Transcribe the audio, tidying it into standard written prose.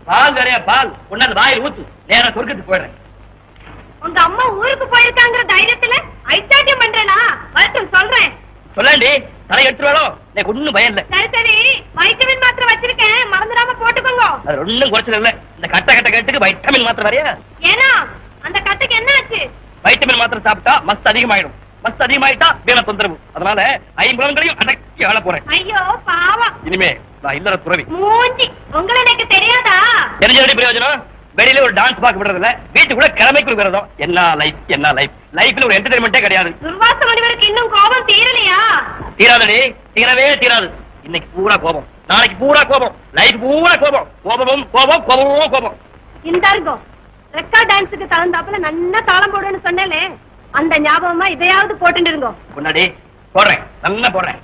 பால் நிறைய பால் ஒன்னாது வாயில் ஊத்து நேரம் சொர்க்கத்துக்கு போயிடுறேன். உங்க அம்மா ஊருக்கு போயிருக்காங்கிற தைரியத்துல ஐச்சாட்டியம் பண்றேனா? வரட்டும் சொல்றேன். சொல்லண்டி தலை எடுத்துருவாளோ? எனக்கு ஒண்ணும் பயம் இல்ல. சரி சரி, வைட்டமின் மாத்திரை வச்சிருக்கேன், மறந்துடாம போட்டுக்கோங்க. அது ஒண்ணும் குறைச்சது இல்ல. இந்த கட்ட கேட்டுக்கு வைட்டமின் மாத்திரை வரையா? ஏன்னா அந்த கட்டுக்கு என்ன ஆச்சு? வைட்டமின் மாத்திரை சாப்பிட்டா மஸ்த் அதிகமாயிடும். மஸ்த் அதிகமாயிட்டா வீண தொந்தரவு. அதனால 5 குணங்களையும் அடக்கி ஆள போறேன். ஐயோ பாவம். இனிமே நான் இல்லற துறவி. மூஞ்சி உங்களை எனக்கு தெரியாதா? தெரிஞ்சது பிரயோஜனம். வெளியில ஒரு டான்ஸ் பார்க்க விடுறதில்ல, வீட்டுக்குள்ள கிழமைக்கு விரதம். என்ன லைஃப், என்ன லைஃப். லைஃப்ல ஒரு என்டர்டைன்மெண்டே கிடையாது. துர்வாச முனிவருக்கு இன்னும் கோபம் தீரலையா? தீராதடி, தீரவே தீராது. இன்னைக்கு பூரா கோபம், நாளைக்கு பூரா கோபம், லைஃப் பூரா கோபம். கோபமும் கோபம், கோபமும் கோபம். இந்தாருங்கோ ரெக்கார்ட் டான்ஸுக்கு தகுந்தாப்புல நல்லா தாளம் போடுன்னு சொன்னேனே, அந்த ஞாபகமா இதையாவது போட்டுட்டு இருங்கோ. முன்னாடி போடுறேன், நல்லா போடுறேன்.